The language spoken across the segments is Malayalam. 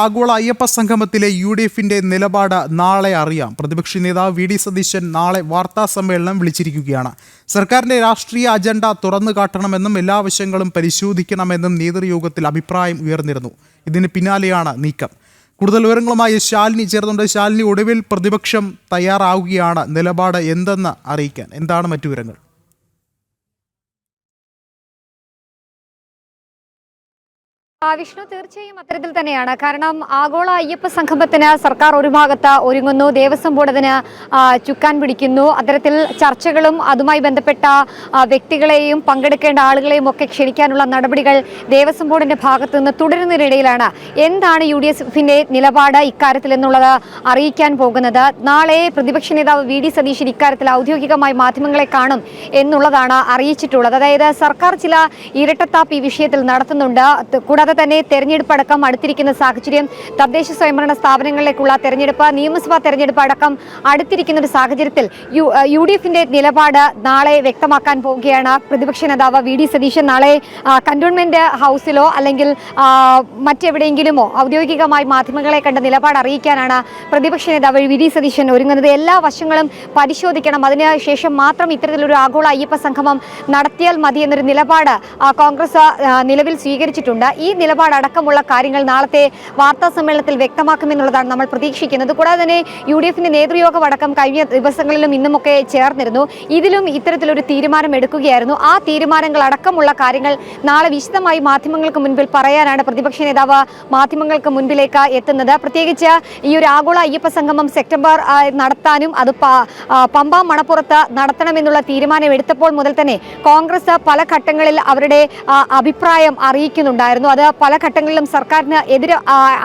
ആഗോള അയ്യപ്പ സംഗമത്തിലെ UDFന്റെ നിലപാട് നാളെ അറിയാം. പ്രതിപക്ഷ നേതാവ് വി ഡി സതീശൻ നാളെ വാർത്താ സമ്മേളനം വിളിച്ചിരിക്കുകയാണ്. സർക്കാരിന്റെ രാഷ്ട്രീയ അജണ്ട തുറന്നു കാട്ടണമെന്നും എല്ലാ വശങ്ങളും പരിശോധിക്കണമെന്നും നേതൃയോഗത്തിൽ അഭിപ്രായം ഉയർന്നിരുന്നു. ഇതിന് പിന്നാലെയാണ് നീക്കം. കൂടുതൽ വിവരങ്ങളുമായി ശാലിനി ചേർന്നുണ്ട്. ശാലിനി, ഒടുവിൽ പ്രതിപക്ഷം തയ്യാറാവുകയാണ് നിലപാട് എന്തെന്ന് അറിയിക്കാൻ. എന്താണ് മറ്റു വിവരങ്ങൾ? വിഷ്ണു, തീർച്ചയായും അത്തരത്തിൽ തന്നെയാണ്. കാരണം ആഗോള അയ്യപ്പ സംഗമത്തിന് സർക്കാർ ഒരു ഭാഗത്ത് ഒരുങ്ങുന്നു, ദേവസ്വം ബോർഡ് അതിന് ചുക്കാൻ പിടിക്കുന്നു. അത്തരത്തിൽ ചർച്ചകളും അതുമായി ബന്ധപ്പെട്ട വ്യക്തികളെയും പങ്കെടുക്കേണ്ട ആളുകളെയും ഒക്കെ ക്ഷണിക്കാനുള്ള നടപടികൾ ദേവസ്വം ബോർഡിന്റെ ഭാഗത്തു നിന്ന് തുടരുന്നതിനിടയിലാണ് എന്താണ് UDFന്റെ നിലപാട് ഇക്കാര്യത്തിൽ എന്നുള്ളത് അറിയിക്കാൻ പോകുന്നത്. നാളെ പ്രതിപക്ഷ നേതാവ് വി ഡി സതീശൻ ഇക്കാര്യത്തിൽ ഔദ്യോഗികമായി മാധ്യമങ്ങളെ കാണും എന്നുള്ളതാണ് അറിയിച്ചിട്ടുള്ളത്. അതായത് സർക്കാർ ചില ഇരട്ടത്താപ്പ് ഈ വിഷയത്തിൽ നടത്തുന്നുണ്ട്. കൂടാതെ തന്നെ തെരഞ്ഞെടുപ്പ് അടക്കം അടുത്തിരിക്കുന്ന സാഹചര്യം, തദ്ദേശ സ്വയംഭരണ സ്ഥാപനങ്ങളിലേക്കുള്ള തെരഞ്ഞെടുപ്പ്, നിയമസഭാ തെരഞ്ഞെടുപ്പ് അടക്കം അടുത്തിരിക്കുന്ന ഒരു സാഹചര്യത്തിൽ UDFന്റെ നിലപാട് നാളെ വ്യക്തമാക്കാൻ പോവുകയാണ് പ്രതിപക്ഷ നേതാവ് വി ഡി സതീശൻ. നാളെ കന്റോൺമെന്റ് ഹൗസിലോ അല്ലെങ്കിൽ മറ്റെവിടെയെങ്കിലുമോ ഔദ്യോഗികമായി മാധ്യമങ്ങളെ കണ്ട നിലപാട് അറിയിക്കാനാണ് പ്രതിപക്ഷ നേതാവ് വി ഡി സതീശൻ ഒരുങ്ങുന്നത്. എല്ലാ വശങ്ങളും പരിശോധിക്കണം, അതിനുശേഷം മാത്രം ഇത്തരത്തിലൊരു ആഗോള അയ്യപ്പ സംഗമം നടത്തിയാൽ മതി എന്നൊരു നിലപാട് കോൺഗ്രസ് നിലവിൽ സ്വീകരിച്ചിട്ടുണ്ട്. ഈ നിലപാടടക്കമുള്ള കാര്യങ്ങൾ നാളത്തെ വാർത്താ സമ്മേളനത്തിൽ വ്യക്തമാക്കുമെന്നുള്ളതാണ് നമ്മൾ പ്രതീക്ഷിക്കുന്നത്. കൂടാതെ തന്നെ UDFന്റെ നേതൃയോഗം അടക്കം കഴിഞ്ഞ ദിവസങ്ങളിലും ഇന്നുമൊക്കെ ചേർന്നിരുന്നു. ഇതിലും ഇത്തരത്തിലൊരു തീരുമാനം എടുക്കുകയായിരുന്നു. ആ തീരുമാനങ്ങൾ അടക്കമുള്ള കാര്യങ്ങൾ നാളെ വിശദമായി മാധ്യമങ്ങൾക്ക് മുൻപിൽ പറയാനാണ് പ്രതിപക്ഷ നേതാവ് മാധ്യമങ്ങൾക്ക് മുൻപിലേക്ക് എത്തുന്നത്. പ്രത്യേകിച്ച് ഈ ഒരു ആഗോള അയ്യപ്പ സംഗമം സെപ്റ്റംബർ നടത്താനും അത് പമ്പ മണപ്പുറത്ത് നടത്തണമെന്നുള്ള തീരുമാനം എടുത്തപ്പോൾ മുതൽ തന്നെ കോൺഗ്രസ് പല ഘട്ടങ്ങളിൽ അവരുടെ അഭിപ്രായം അറിയിക്കുന്നുണ്ടായിരുന്നു. അത് പല ഘട്ടങ്ങളിലും സർക്കാരിന് എതിരെ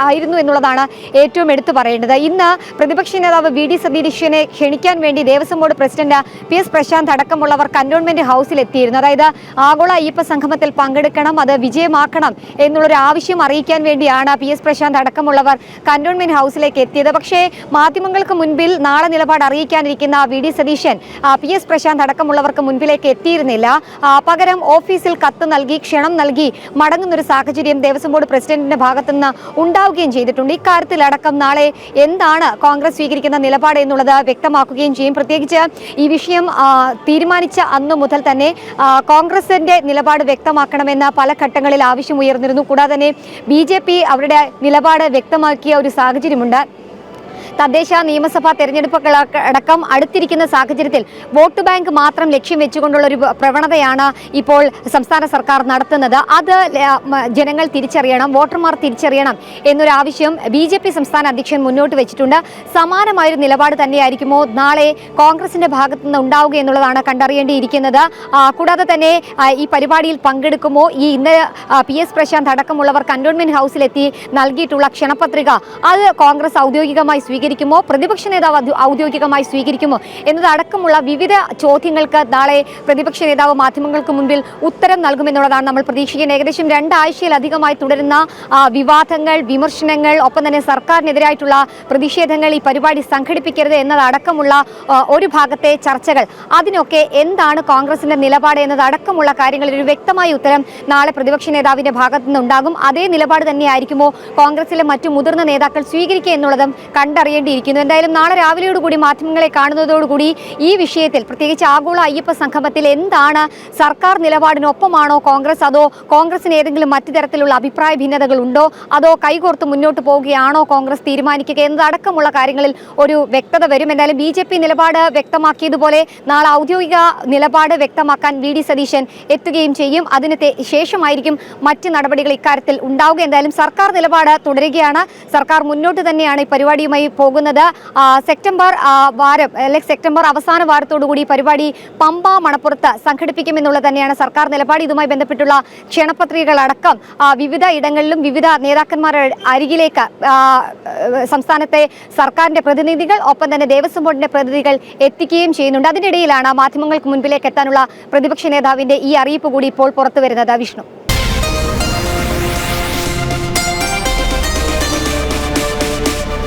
ആയിരുന്നു എന്നുള്ളതാണ് ഏറ്റവും എടുത്തു പറയേണ്ടത്. ഇന്ന് പ്രതിപക്ഷ നേതാവ് വി ഡി സതീശനെ ക്ഷണിക്കാൻ വേണ്ടി Devaswom board president PS Prashanth അടക്കമുള്ളവർ കന്റോൺമെന്റ് ഹൗസിൽ എത്തിയിരുന്നു. അതായത് ആഗോള അയ്യപ്പ സംഗമത്തിൽ പങ്കെടുക്കണം, അത് വിജയമാക്കണം എന്നുള്ളൊരു ആവശ്യം അറിയിക്കാൻ വേണ്ടിയാണ് PS പ്രശാന്ത് അടക്കമുള്ളവർ കന്റോൺമെന്റ് ഹൗസിലേക്ക് എത്തിയത്. പക്ഷേ മാധ്യമങ്ങൾക്ക് മുൻപിൽ നാളെ നിലപാട് അറിയിക്കാനിരിക്കുന്ന V D Satheesan PS Prasanth അടക്കമുള്ളവർക്ക് മുൻപിലേക്ക് എത്തിയിരുന്നില്ല. പകരം ഓഫീസിൽ കത്ത് നൽകി ക്ഷണം നൽകി മടങ്ങുന്നൊരു സാഹചര്യം ദേവസ്വം ബോർഡ് പ്രസിഡന്റിന്റെ ഭാഗത്തുനിന്ന് ഉണ്ടാവുകയും ചെയ്തിട്ടുണ്ട്. ഇക്കാര്യത്തിലടക്കം നാളെ എന്താണ് കോൺഗ്രസ് സ്വീകരിക്കുന്ന നിലപാട് എന്നുള്ളത് വ്യക്തമാക്കുകയും ചെയ്യും. പ്രത്യേകിച്ച് ഈ വിഷയം തീരുമാനിച്ച അന്നു മുതൽ തന്നെ കോൺഗ്രസിന്റെ നിലപാട് വ്യക്തമാക്കണമെന്ന് പല ഘട്ടങ്ങളിൽ ആവശ്യം ഉയർന്നിരുന്നു. കൂടാതെ തന്നെ BJP അവരുടെ നിലപാട് വ്യക്തമാക്കിയ ഒരു സാഹചര്യമുണ്ട്. തദ്ദേശ നിയമസഭാ തെരഞ്ഞെടുപ്പുകളടക്കം അടുത്തിരിക്കുന്ന സാഹചര്യത്തിൽ വോട്ട് ബാങ്ക് മാത്രം ലക്ഷ്യം വെച്ചുകൊണ്ടുള്ള ഒരു പ്രവണതയാണ് ഇപ്പോൾ സംസ്ഥാന സർക്കാർ നടത്തുന്നത്. അത് ജനങ്ങൾ തിരിച്ചറിയണം, വോട്ടർമാർ തിരിച്ചറിയണം എന്നൊരു ആവശ്യം BJP സംസ്ഥാന അധ്യക്ഷൻ മുന്നോട്ട് വെച്ചിട്ടുണ്ട്. സമാനമായൊരു നിലപാട് തന്നെയായിരിക്കുമോ നാളെ കോൺഗ്രസിന്റെ ഭാഗത്തു നിന്ന് ഉണ്ടാവുക എന്നുള്ളതാണ് കണ്ടറിയേണ്ടിയിരിക്കുന്നത്. കൂടാതെ തന്നെ ഈ പരിപാടിയിൽ പങ്കെടുക്കുമോ, ഇന്ന് PS പ്രശാന്ത് അടക്കമുള്ളവർ കന്റോൺമെന്റ് ഹൗസിലെത്തി നൽകിയിട്ടുള്ള ക്ഷണപത്രിക അത് കോൺഗ്രസ് ഔദ്യോഗികമായി സ്വീകരിക്കുമോ, പ്രതിപക്ഷ നേതാവ് ഔദ്യോഗികമായി സ്വീകരിക്കുമോ എന്നതടക്കമുള്ള വിവിധ ചോദ്യങ്ങൾക്ക് നാളെ പ്രതിപക്ഷ നേതാവ് മാധ്യമങ്ങൾക്ക് മുൻപിൽ ഉത്തരം നൽകുമെന്നുള്ളതാണ് നമ്മൾ പ്രതീക്ഷിക്കുന്നത്. ഏകദേശം 2 ആഴ്ചയിലധികമായി തുടരുന്ന വിവാദങ്ങൾ, വിമർശനങ്ങൾ, ഒപ്പം തന്നെ സർക്കാരിനെതിരായിട്ടുള്ള പ്രതിഷേധങ്ങൾ, ഈ പരിപാടി സംഘടിപ്പിക്കരുത് എന്നതടക്കമുള്ള ഒരു ഭാഗത്തെ ചർച്ചകൾ, അതിനൊക്കെ എന്താണ് കോൺഗ്രസിന്റെ നിലപാട് എന്നതടക്കമുള്ള കാര്യങ്ങളിൽ ഒരു വ്യക്തമായ ഉത്തരം നാളെ പ്രതിപക്ഷ നേതാവിന്റെ ഭാഗത്തു നിന്നുണ്ടാകും. അതേ നിലപാട് തന്നെയായിരിക്കുമോ കോൺഗ്രസിലെ മറ്റു മുതിർന്ന നേതാക്കൾ സ്വീകരിക്കുക എന്നുള്ളതും കണ്ടറിയേണ്ടിയിരിക്കുന്നു. എന്തായാലും നാളെ രാവിലെയോടുകൂടി മാധ്യമങ്ങളെ കാണുന്നതോടുകൂടി ഈ വിഷയത്തിൽ, പ്രത്യേകിച്ച് ആഗോള അയ്യപ്പ സംഗമത്തിൽ എന്താണ് സർക്കാർ നിലപാടിനൊപ്പമാണോ കോൺഗ്രസ്, അതോ കോൺഗ്രസിന് ഏതെങ്കിലും മറ്റു തരത്തിലുള്ള അഭിപ്രായ ഭിന്നതകൾ ഉണ്ടോ, അതോ കൈകോർത്ത് മുന്നോട്ട് പോവുകയാണോ കോൺഗ്രസ് തീരുമാനിക്കുക എന്നതടക്കമുള്ള കാര്യങ്ങളിൽ ഒരു വ്യക്തത വരും. എന്തായാലും BJP നിലപാട് വ്യക്തമാക്കിയതുപോലെ നാളെ ഔദ്യോഗിക നിലപാട് വ്യക്തമാക്കാൻ വി ഡി സതീശൻ എത്തുകയും ചെയ്യും. അതിന് ശേഷമായിരിക്കും മറ്റ് നടപടികൾ ഇക്കാര്യത്തിൽ ഉണ്ടാവുക. എന്തായാലും സർക്കാർ നിലപാട് തുടരുകയാണ്. സർക്കാർ മുന്നോട്ട് തന്നെയാണ് ഈ പരിപാടിയുമായി പോകുന്നത്. സെപ്റ്റംബർ അവസാന വാരത്തോടുകൂടി പരിപാടി പമ്പ മണപ്പുറത്ത് സംഘടിപ്പിക്കുമെന്നുള്ളത് തന്നെയാണ് സർക്കാർ നിലപാട്. ഇതുമായി ബന്ധപ്പെട്ടുള്ള ക്ഷണപത്രികകളടക്കം വിവിധ ഇടങ്ങളിലും വിവിധ നേതാക്കന്മാരുടെ അരികിലേക്ക് സംസ്ഥാനത്തെ സർക്കാരിന്റെ പ്രതിനിധികൾ, ഒപ്പം തന്നെ ദേവസ്വം ബോർഡിന്റെ പ്രതിനിധികൾ എത്തിക്കുകയും ചെയ്യുന്നുണ്ട്. അതിനിടയിലാണ് മാധ്യമങ്ങൾക്ക് മുൻപിലേക്ക് എത്താനുള്ള പ്രതിപക്ഷ നേതാവിന്റെ ഈ അറിയിപ്പ് കൂടി ഇപ്പോൾ പുറത്തു വരുന്നത്. വിഷ്ണു.